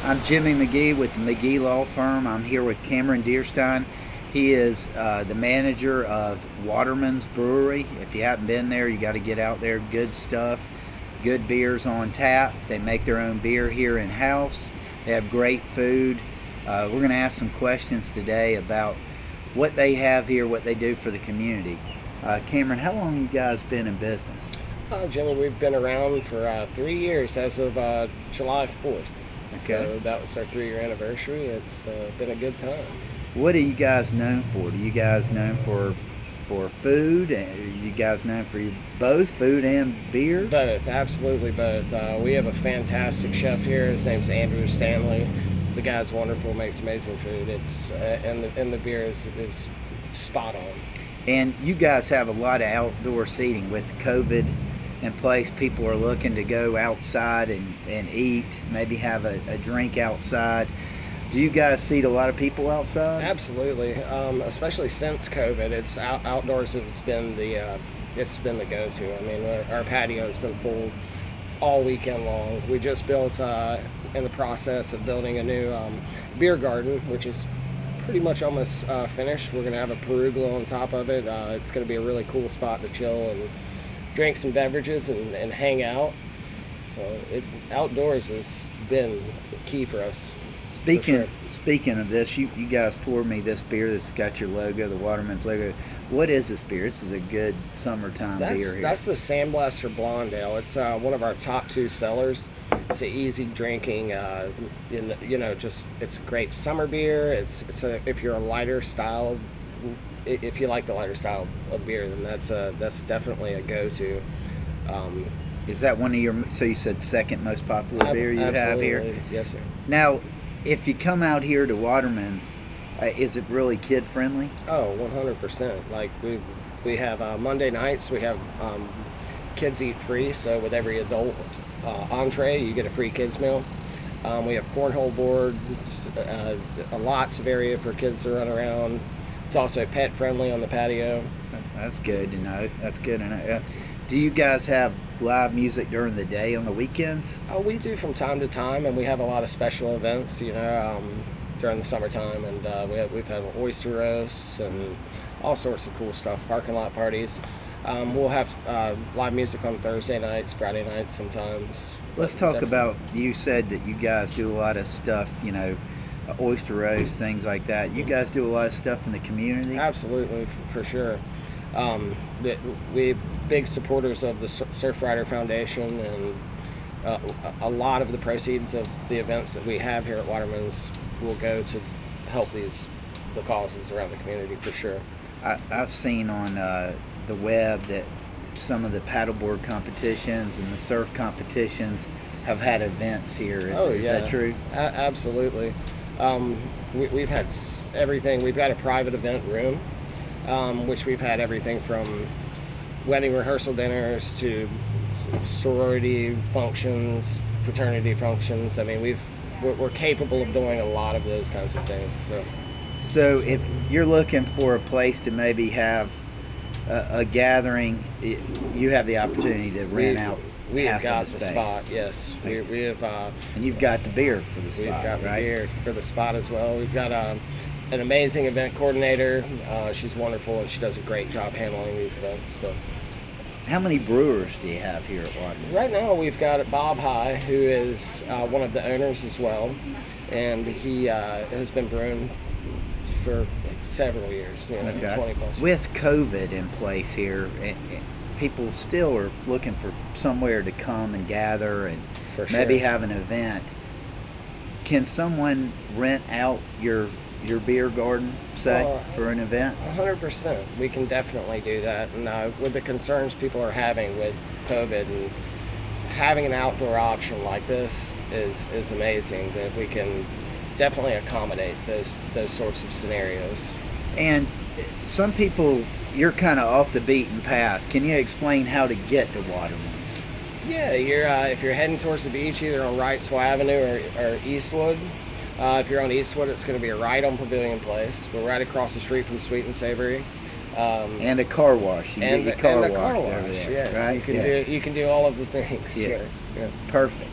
I'm Jimmy McGee with the McGee Law Firm. I'm here with Cameron Dearstyne. He is the manager of Waterman's Brewery. If you haven't been there, you got to get out there. Good stuff, good beers on tap. They make their own beer here in-house. They have great food. We're going to ask some questions today about what they have here, what they do for the community. Cameron, how long you guys been in business? Jimmy, we've been around for 3 years as of July 4th. Okay. So that was our 3-year anniversary. It's been a good time. What are you guys known for? Do you guys known for food? Are you guys known for both food and beer? Both, absolutely both. We have a fantastic chef here. His name's Andrew Stanley. The guy's wonderful, makes amazing food. It's and the beer is spot on. And you guys have a lot of outdoor seating. With COVID in place, people are looking to go outside and eat, maybe have a drink outside. Do you guys seat a lot of people outside? Absolutely, especially since COVID. It's outdoors. It's been the go-to. I mean, our patio has been full all weekend long. We just built in the process of building a new beer garden, which is pretty much almost finished. We're going to have a pergola on top of it. It's going to be a really cool spot to chill and drink some beverages and hang out. So outdoors has been key for us. Speaking of this, you guys poured me this beer that's got your logo, the Waterman's logo. What is this beer? This is a good summertime beer here. That's the Sandblaster Blonde Ale. It's one of our top 2 sellers. It's an easy drinking, it's a great summer beer. If you're a lighter style, if you like the lighter style of beer, then that's definitely a go-to. Is that one of your? So you said second most popular beer you have here? Yes, sir. Now, if you come out here to Waterman's, is it really kid friendly? Oh, 100%. Like we have Monday nights. We have kids eat free. So with every adult entree, you get a free kids meal. We have cornhole boards, lots of area for kids to run around. It's also pet friendly on the patio. That's good to know. That's good to know. Do you guys have live music during the day on the weekends? We do from time to time, and we have a lot of special events, during the summertime, and we've had oyster roasts and all sorts of cool stuff, parking lot parties. We'll have live music on Thursday nights, Friday nights sometimes. Let's talk about, you said that you guys do a lot of stuff, oyster roast, things like that. You guys do a lot of stuff in the community? Absolutely, for sure. We're big supporters of the Surfrider Foundation, and a lot of the proceeds of the events that we have here at Waterman's will go to help the causes around the community, for sure. I've seen on the web that some of the paddleboard competitions and the surf competitions have had events here. Is that true? Absolutely. We've had everything. We've got a private event room, which we've had everything from wedding rehearsal dinners to sorority functions, fraternity functions. I mean, we're capable of doing a lot of those kinds of things. So if you're looking for a place to maybe have a gathering, you have the opportunity to rent out. We have got the spot, yes. We have. And you've got the beer for the spot, we've got right? The beer for the spot as well. We've got an amazing event coordinator. She's wonderful, and she does a great job handling these events. So, how many brewers do you have here at Waterman? Right now, we've got Bob High, who is one of the owners as well, and he has been brewing for several years, 20 plus. With COVID in place here, people still are looking for somewhere to come and gather and maybe have an event. Can someone rent out your beer garden, say, for an event? 100%. We can definitely do that. And with the concerns people are having with COVID, and having an outdoor option like this is amazing, that we can definitely accommodate those sorts of scenarios. And some people, you're kind of off the beaten path. Can you explain how to get to Waterman's? Yeah, if you're heading towards the beach, either on Wrightsville Avenue or Eastwood. If you're on Eastwood, it's going to be a right on Pavilion Place. We're right across the street from Sweet and Savory. And a car wash. And a car wash, yes. Right? You can do all of the things. Yeah. Sure. Yeah. Perfect.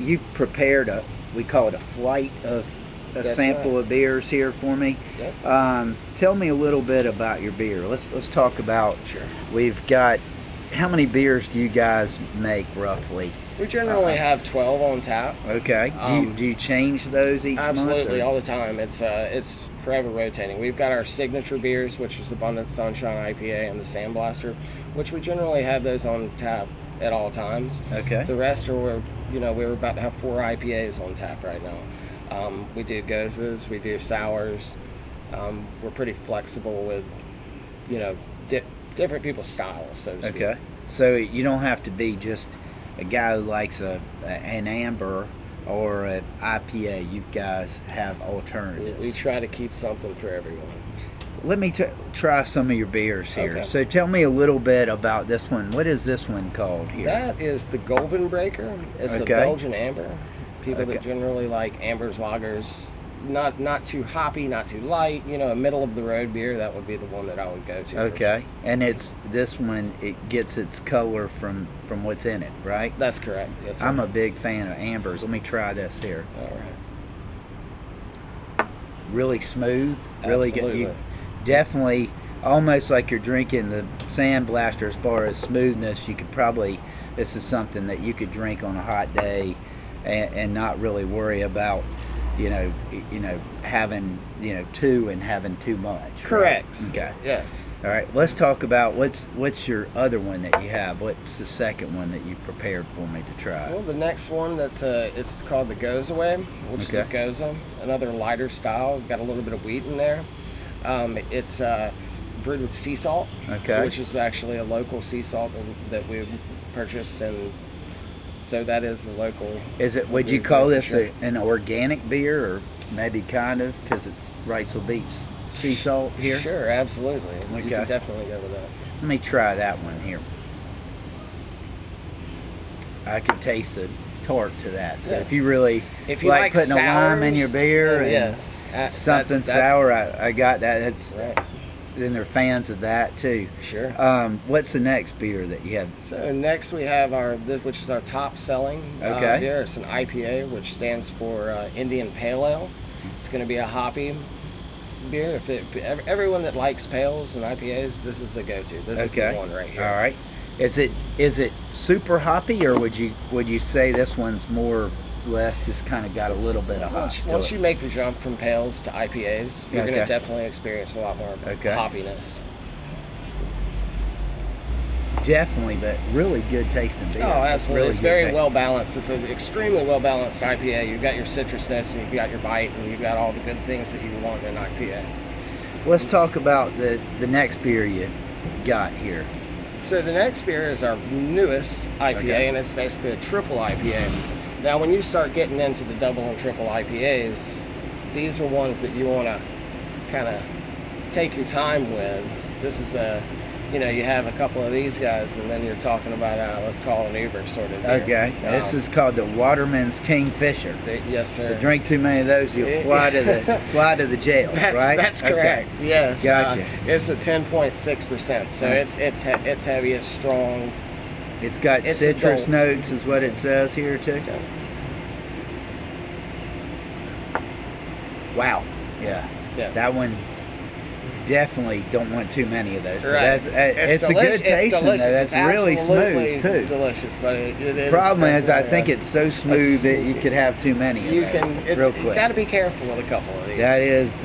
You prepared we call it a flight of a That's sample right. of beers here for me. Yep. Tell me a little bit about your beer. Let's talk about. Sure. We've got, how many beers do you guys make roughly? We generally have 12 on tap. Okay. Do you change those each month? Absolutely, all the time. It's forever rotating. We've got our signature beers, which is Abundant Sunshine IPA and the Sandblaster, which we generally have those on tap at all times. Okay. The rest are, we're about to have 4 IPAs on tap right now. We do gozes, we do sours. We're pretty flexible with, different people's styles, so to speak. Okay. So you don't have to be just a guy who likes an amber or an IPA. You guys have alternatives. We try to keep something for everyone. Let me try some of your beers here. Okay. So tell me a little bit about this one. What is this one called here? That is the Golden Breaker. It's Okay. a Belgian Amber. People Okay. that generally like ambers, lagers, not too hoppy, not too light. A middle of the road beer. That would be the one that I would go to. Okay. And this one. It gets its color from what's in it, right? That's correct. Yes, sir. I'm a big fan of ambers. Let me try this here. All right. Really smooth. Really good. Absolutely. Definitely almost like you're drinking the Sandblaster as far as smoothness. You could probably, this is something that you could drink on a hot day and not really worry about, having, two and having too much. Right? Correct. Okay. Yes. All right. Let's talk about what's your other one that you have. What's the second one that you prepared for me to try? Well, the next one it's called the Goes Away, which is a Goza, another lighter style. Got a little bit of wheat in there. It's brewed with sea salt, which is actually a local sea salt that we purchased, and so that is the local. Would you call this an organic beer, or maybe kind of, because it's Wrightsville Beach sea salt here? Sure, absolutely. Okay. You can definitely go with that. Let me try that one here. I can taste the tart to that. So if you like putting a lime in your beer and something sour, I got that. That's right. Then they're fans of that too. Sure. What's the next beer that you have? So next we have which is our top selling beer. It's an IPA, which stands for Indian Pale Ale. It's going to be a hoppy beer. Everyone that likes pales and IPAs, this is the go-to. This is the one right here. All right. Is it super hoppy, or would you say this one's more or less just kind of got a little bit of hop? Once you make the jump from pales to IPAs, you're going to definitely experience a lot more hoppiness. Definitely, but really good tasting beer. Oh, absolutely. It's very well balanced. It's an extremely extremely well balanced IPA. You've got your citrus notes, and you've got your bite, and you've got all the good things that you want in an IPA. Let's talk about the next beer you got here. So the next beer is our newest IPA, and it's basically a triple IPA. Now, when you start getting into the double and triple IPAs, these are ones that you want to kind of take your time with. This is you have a couple of these guys, and then you're talking about, let's call an Uber sort of beer. Okay, this is called the Waterman's Kingfisher. Yes, sir. So drink too many of those, you'll fly to the jail, right? That's correct. Okay. Yes. Gotcha. It's a 10.6%, so it's heavy, it's strong. It's got citrus notes, is what it says here too. Wow. Yeah. That one. Definitely don't want too many of those. Right. It's a good tasting though. That's really smooth too. Delicious, but it is. Problem is, I think it's so smooth that you could have too many of those real quick. You got to be careful with a couple of these. That is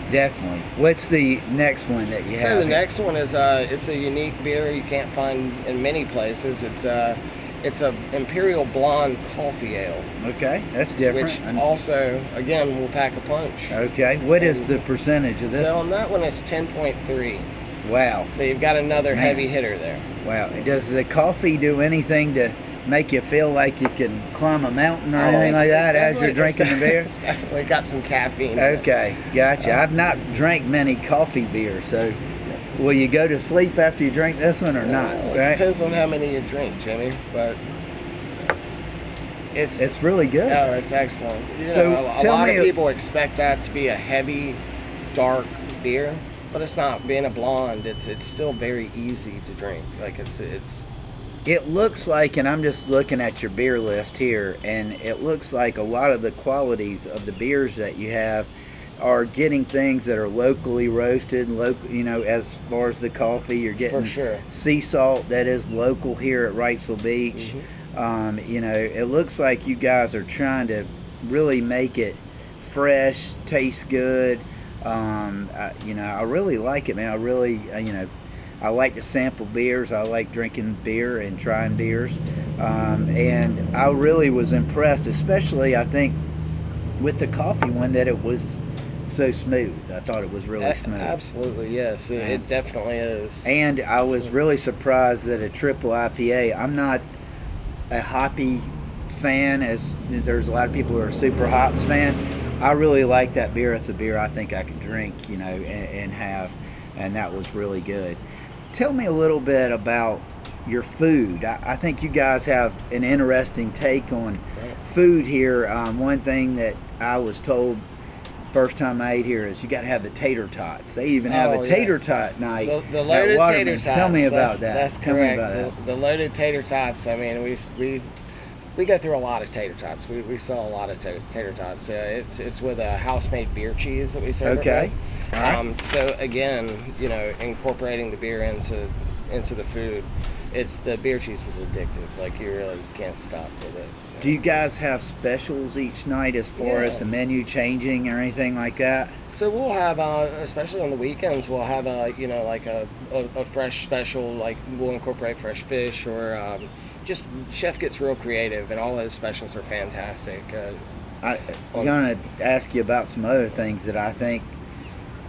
definitely. What's the next one that you have? So the next one is it's a unique beer you can't find in many places. It's a Imperial Blonde Coffee Ale. Okay, that's different. Which also, again, will pack a punch. Okay, what is the percentage of this? So on that one, it's 10.3. Wow. So you've got another heavy hitter there. Wow. Does the coffee do anything to make you feel like you can climb a mountain or anything like that as you're drinking the beer? It's definitely got some caffeine. Okay, gotcha. I've not drank many coffee beers, so will you go to sleep after you drink this one or not? It right? depends on how many you drink, Jimmy, but it's really good. Oh, it's excellent. So a lot of people expect that to be a heavy, dark beer, but it's not. Being a blonde, it's still very easy to drink. Like it's It looks like, and I'm just looking at your beer list here, and it looks like a lot of the qualities of the beers that you have are getting things that are locally roasted, as far as the coffee, you're getting For sure. sea salt that is local here at Wrightsville Beach. It looks like you guys are trying to really make it fresh, taste good. I really like it, man. I really, I like to sample beers. I like drinking beer and trying beers. And I really was impressed, especially, I think, with the coffee one, that it was so smooth. I thought it was really smooth. Absolutely, yes. It definitely is. And I was really surprised that a triple IPA, I'm not a hoppy fan, as there's a lot of people who are super hops fan. I really like that beer. It's a beer I think I could drink, and have, and that was really good. Tell me a little bit about your food. I think you guys have an interesting take on food here. One thing that I was told first time I ate here is you got to have the tater tots. They even have a tater tot night. The loaded tater tots. Tell me about that. That's Tell correct. me about that. The loaded tater tots. I mean, we go through a lot of tater tots. We sell a lot of tater tots. It's with a house-made beer cheese that we serve. Okay. All right. So again, incorporating the beer into the food, the beer cheese is addictive. Like, you really can't stop with it. Do you guys have specials each night as far as the menu changing or anything like that? So we'll have, especially on the weekends, we'll have like a fresh special. Like, we'll incorporate fresh fish, or just chef gets real creative, and all those specials are fantastic. I'm going to ask you about some other things that I think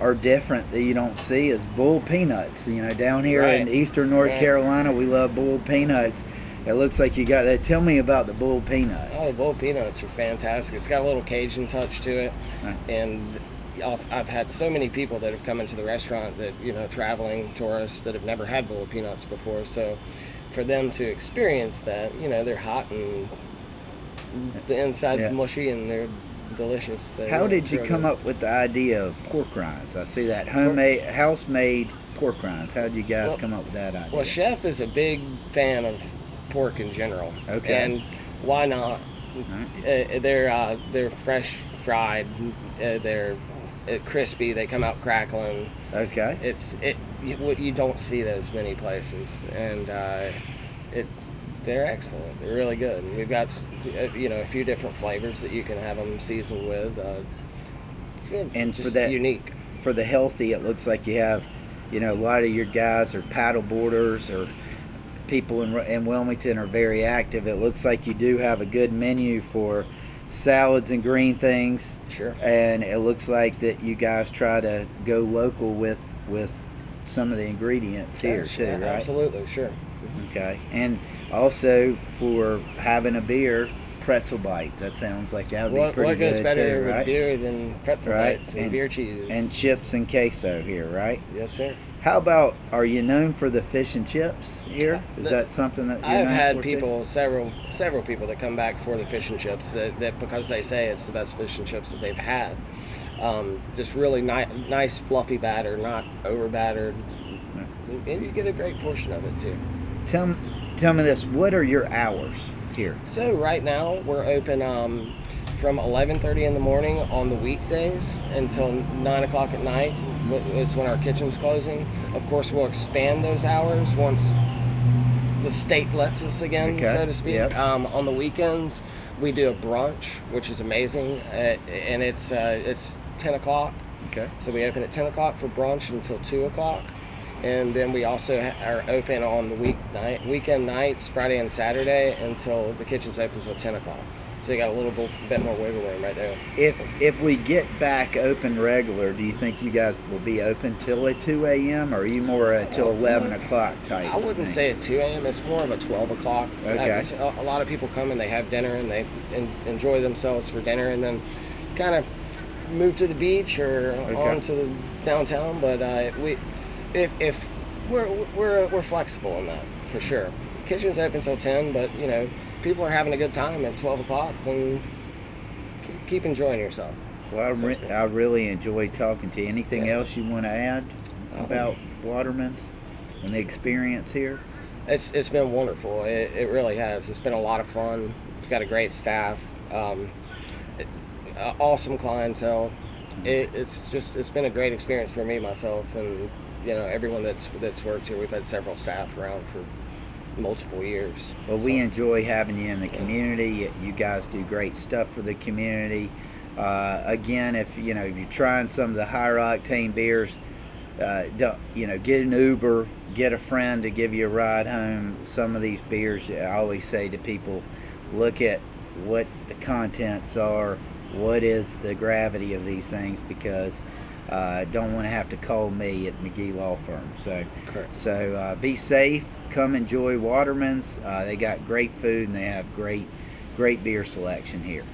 are different that you don't see, is bull peanuts. Down here in eastern North Carolina, we love bull peanuts. It looks like you got that. Tell me about the bull peanuts. Oh, the bull peanuts are fantastic. It's got a little Cajun touch to it, and I've had so many people that have come into the restaurant that, traveling tourists that have never had bull peanuts before. So for them to experience that, they're hot and the inside's mushy and they're delicious. So, how did you come up with the idea of pork rinds? I see that homemade, house-made pork rinds. How did you guys come up with that idea? Well, Chef is a big fan of pork in general. Okay. And why not? They're fresh fried. They're crispy. They come out crackling. Okay. You don't see those many places, and they're excellent. They're really good. And we've got a few different flavors that you can have them seasoned with. It's good. And just for that, unique. For the healthy, it looks like you have, a lot of your guys are paddle boarders, or people in Wilmington are very active. It looks like you do have a good menu for salads and green things. Sure. And it looks like that you guys try to go local with some of the ingredients here too, right? Absolutely, sure. Okay. And also for having a beer, pretzel bites. That sounds like that would be pretty good too, right? What goes better with beer than pretzel bites and beer cheese? And chips and queso here, right? Yes, sir. How about, are you known for the fish and chips here? Is that something that you're I've known had for people, several people that come back for the fish and chips that because they say it's the best fish and chips that they've had. Just really nice fluffy batter, not over battered, and you get a great portion of it too. Tell me this, what are your hours here? So right now we're open from 11:30 in the morning on the weekdays until 9 o'clock at night is when our kitchen's closing. Of course, we'll expand those hours once the state lets us again, so to speak. Yep. On the weekends, we do a brunch, which is amazing, and it's 10 o'clock. Okay. So we open at 10 o'clock for brunch until 2 o'clock. And then we also are open on the weekend nights, Friday and Saturday, until the kitchen's open until 10 o'clock. So you got a little bit more wiggle room right there. If we get back open regular, do you think you guys will be open till at 2 a.m. or are you more till 11 o'clock type? I wouldn't say at 2 a.m. It's more of a 12 o'clock. Okay. A lot of people come and they have dinner and they enjoy themselves for dinner and then kind of move to the beach or on to the downtown. But if we're flexible in that for sure. Kitchen's open till 10, but people are having a good time at 12 o'clock, and keep enjoying yourself. Well, I really enjoyed talking to you. Anything else you want to add about Waterman's and the experience here? It's been wonderful. It really has. It's been a lot of fun. We've got a great staff, awesome clientele. It's been a great experience for me, myself, and everyone that's worked here. We've had several staff around for multiple years. Well, we enjoy having you in the community. You guys do great stuff for the community. Again, if you're trying some of the higher octane beers, get an Uber, get a friend to give you a ride home. Some of these beers, I always say to people, look at what the contents are, what is the gravity of these things, because don't want to have to call me at McGee Law Firm. So be safe. Come enjoy Waterman's. They got great food and they have great beer selection here.